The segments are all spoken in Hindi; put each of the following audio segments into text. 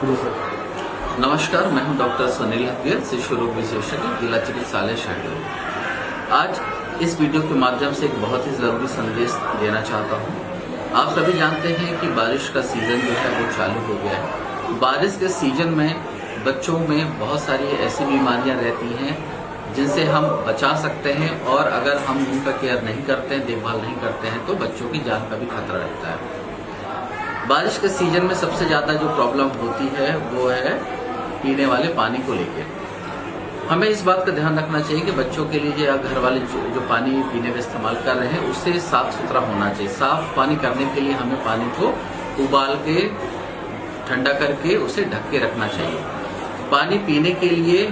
जी सर। नमस्कार, मैं हूं डॉक्टर सुनील हथियर, शिशु रोग विशेषज्ञ, जिला चिकित्सालय शहडोल। आज इस वीडियो के माध्यम से एक बहुत ही जरूरी संदेश देना चाहता हूं। आप सभी जानते हैं कि बारिश का सीजन जो है वो चालू हो गया है। बारिश के सीजन में बच्चों में बहुत सारी ऐसी बीमारियां रहती हैं जिनसे हम बचा सकते हैं, और अगर हम उनका केयर नहीं करते हैं, देखभाल नहीं करते हैं, तो बच्चों की जान का भी खतरा रहता है। बारिश के सीजन में सबसे ज्यादा जो प्रॉब्लम होती है वो है पीने वाले पानी को लेकर। हमें इस बात का ध्यान रखना चाहिए कि बच्चों के लिए या घर वाले जो पानी पीने का इस्तेमाल कर रहे हैं उससे साफ सुथरा होना चाहिए। साफ पानी करने के लिए हमें पानी को उबाल के ठंडा करके उसे ढक के रखना चाहिए। पानी पीने के लिए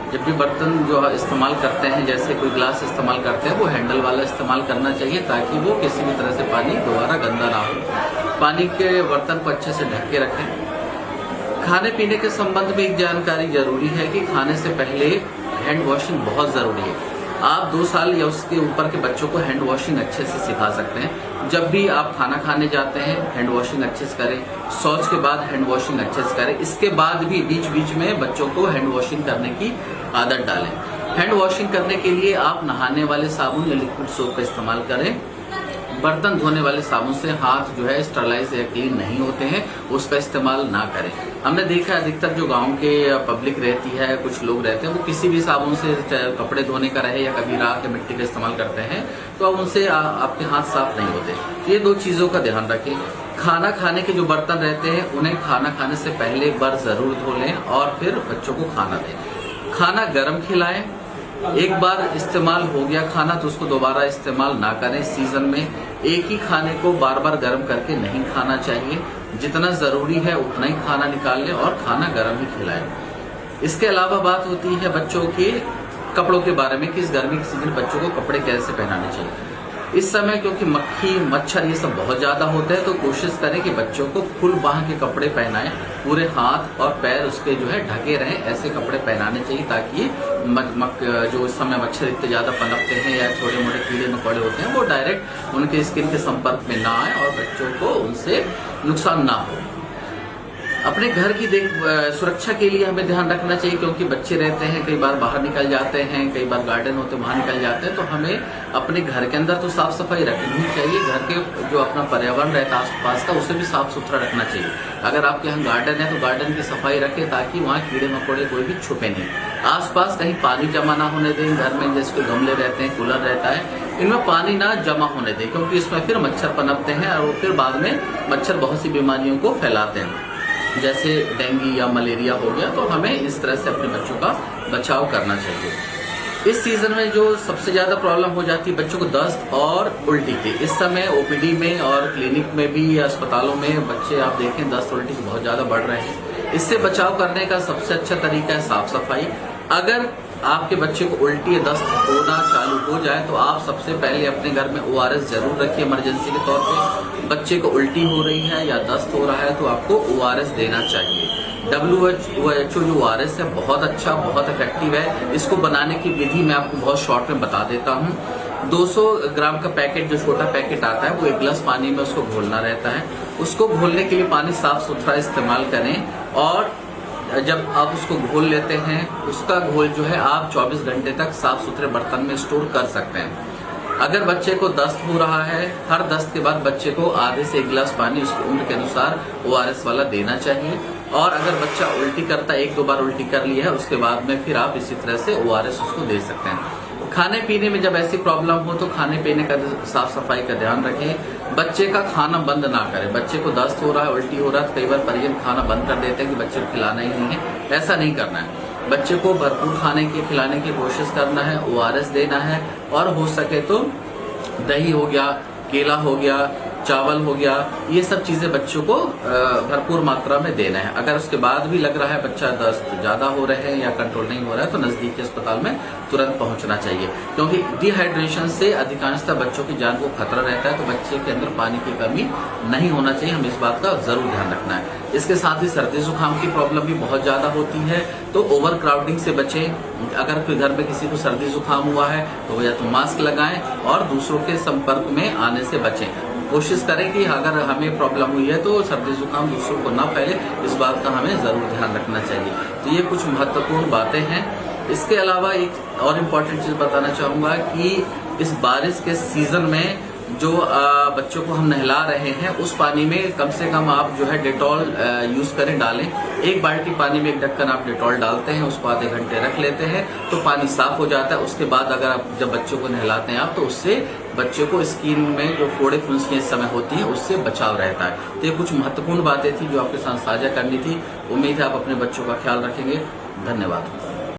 जब भी बर्तन जो इस्तेमाल करते हैं, जैसे कोई ग्लास इस्तेमाल करते हैं, वो हैंडल वाला इस्तेमाल करना चाहिए ताकि वो किसी भी तरह से पानी दोबारा गंदा ना हो। पानी के बर्तन को अच्छे से ढक के रखें। खाने पीने के संबंध में एक जानकारी जरूरी है कि खाने से पहले हैंड वॉशिंग बहुत जरूरी है। आप 2 साल या उसके ऊपर के बच्चों को हैंड वॉशिंग अच्छे से सिखा सकते हैं। जब भी आप खाना खाने जाते हैं हैंड वॉशिंग अच्छे से करें, शौच के बाद हैंड वॉशिंग अच्छे से करें। इसके बाद भी बीच बीच में बच्चों को हैंड वॉशिंग करने की आदत डालें। हैंड वॉशिंग करने के लिए आप नहाने वाले साबुन या लिक्विड सोप का इस्तेमाल करें। बर्तन धोने वाले साबुन से हाथ जो है स्टरलाइज या क्लीन नहीं होते हैं, उसका इस्तेमाल ना करें। हमने देखा है अधिकतर जो गांव के पब्लिक रहती है, कुछ लोग रहते हैं, वो किसी भी साबुन से कपड़े धोने का रहे या कभी राख या मिट्टी का इस्तेमाल करते हैं, तो अब उनसे आपके हाथ साफ नहीं होते। ये 2 चीजों का ध्यान रखें। खाना खाने के जो बर्तन रहते हैं उन्हें खाना खाने से पहले एक बार जरूर धो लें और फिर बच्चों को खाना दें। खाना गर्म खिलाएं। एक बार इस्तेमाल हो गया खाना तो उसको दोबारा इस्तेमाल ना करें। सीजन में एक ही खाने को बार बार गर्म करके नहीं खाना चाहिए। जितना जरूरी है उतना ही खाना निकाल लें और खाना गर्म ही खिलाएं। इसके अलावा बात होती है बच्चों के कपड़ों के बारे में कि इस गर्मी के सीजन बच्चों को कपड़े कैसे पहनाने चाहिए। इस समय क्योंकि मक्खी मच्छर ये सब बहुत ज्यादा होते हैं, तो कोशिश करें कि बच्चों को फुल बाह के कपड़े पहनाएं। पूरे हाथ और पैर उसके जो है ढके रहें, ऐसे कपड़े पहनाने चाहिए ताकि जो इस समय मच्छर इतने ज्यादा पनपते हैं या छोटे मोटे कीड़े मकोड़े होते हैं वो डायरेक्ट उनके स्किन के संपर्क में ना आए और बच्चों को उनसे नुकसान ना हो। अपने घर की सुरक्षा के लिए हमें ध्यान रखना चाहिए, क्योंकि बच्चे रहते हैं, कई बार बाहर निकल जाते हैं, कई बार गार्डन होते वहां निकल जाते हैं, तो हमें अपने घर के अंदर तो साफ सफाई रखनी ही चाहिए। घर के जो अपना पर्यावरण रहता है आसपास का उसे भी साफ सुथरा रखना चाहिए। अगर आपके यहाँ गार्डन है तो गार्डन की सफाई रखें ताकि वहाँ कीड़े मकोड़े कोई भी छुपे नहीं। आसपास कहीं पानी जमा ना होने दें। घर में जैसे गमले रहते हैं, कूलर रहता है, इनमें पानी ना जमा होने दें, क्योंकि इसमें फिर मच्छर पनपते हैं और फिर बाद में मच्छर बहुत सी बीमारियों को फैलाते हैं, जैसे डेंगू या मलेरिया हो गया। तो हमें इस तरह से अपने बच्चों का बचाव करना चाहिए। इस सीजन में जो सबसे ज्यादा प्रॉब्लम हो जाती है बच्चों को दस्त और उल्टी की। इस समय ओपीडी में और क्लिनिक में भी अस्पतालों में बच्चे आप देखें दस्त उल्टी बहुत ज्यादा बढ़ रहे हैं। इससे बचाव करने का सबसे अच्छा तरीका है साफ सफाई। अगर आपके बच्चे को उल्टी या दस्त होना चालू हो जाए तो आप सबसे पहले अपने घर में ORS जरूर रखिए इमरजेंसी के तौर पे। बच्चे को उल्टी हो रही है या दस्त हो रहा है तो आपको ORS देना चाहिए। WHO जो ORS है बहुत अच्छा, बहुत इफेक्टिव है। इसको बनाने की विधि मैं आपको बहुत शॉर्ट में बता देता हूँ। 200 ग्राम का पैकेट, जो छोटा पैकेट आता है, वो 1 गिलास पानी में उसको घोलना रहता है। उसको घोलने के लिए पानी साफ सुथरा इस्तेमाल करें, और जब आप उसको घोल लेते हैं उसका घोल जो है आप 24 घंटे तक साफ सुथरे बर्तन में स्टोर कर सकते हैं। अगर बच्चे को दस्त हो रहा है, हर दस्त के बाद बच्चे को आधे से 1 गिलास पानी उसकी उम्र के अनुसार ORS वाला देना चाहिए। और अगर बच्चा उल्टी करता है, 1-2 बार उल्टी कर लिया है, उसके बाद में फिर आप इसी तरह से ORS उसको दे सकते हैं। खाने पीने में जब ऐसी प्रॉब्लम हो तो खाने पीने का साफ सफाई का ध्यान रखें। बच्चे का खाना बंद ना करें। बच्चे को दस्त हो रहा है, उल्टी हो रहा है, तो कई बार परिजन खाना बंद कर देते हैं कि बच्चे को खिलाना ही नहीं है। ऐसा नहीं करना है। बच्चे को भरपूर खिलाने की कोशिश करना है, ORS देना है, और हो सके तो दही हो गया, केला हो गया, चावल हो गया, ये सब चीजें बच्चों को भरपूर मात्रा में देना है। अगर उसके बाद भी लग रहा है बच्चा दस्त ज्यादा हो रहे हैं या कंट्रोल नहीं हो रहा है तो नजदीकी अस्पताल में तुरंत पहुंचना चाहिए, क्योंकि डिहाइड्रेशन से अधिकांशतः बच्चों की जान को खतरा रहता है। तो बच्चे के अंदर पानी की कमी नहीं होना चाहिए, हमें इस बात का जरूर ध्यान रखना है। इसके साथ ही सर्दी जुकाम की प्रॉब्लम भी बहुत ज्यादा होती है, तो ओवर क्राउडिंग से बचें। अगर कोई घर में किसी को सर्दी जुकाम हुआ है तो या तो मास्क लगाएं और दूसरों के संपर्क में आने से बचें। कोशिश करें कि अगर हमें प्रॉब्लम हुई है तो सर्दी जुकाम दूसरों को ना फैले, इस बात का हमें जरूर ध्यान रखना चाहिए। तो ये कुछ महत्वपूर्ण बातें हैं। इसके अलावा एक और इम्पोर्टेंट चीज बताना चाहूंगा कि इस बारिश के सीजन में जो बच्चों को हम नहला रहे हैं उस पानी में कम से कम आप जो है डेटॉल यूज करें, डालें। एक बाल्टी पानी में एक ढक्कन आप डेटॉल डालते हैं, उसको आधे घंटे रख लेते हैं तो पानी साफ हो जाता है। उसके बाद अगर आप जब बच्चों को नहलाते हैं आप, तो उससे बच्चों को स्किन में जो फोड़े फुंसियां इस समय होती हैं उससे बचाव रहता है। तो ये कुछ महत्वपूर्ण बातें थी जो आपके साथ साझा करनी थी। उम्मीद है आप अपने बच्चों का ख्याल रखेंगे। धन्यवाद।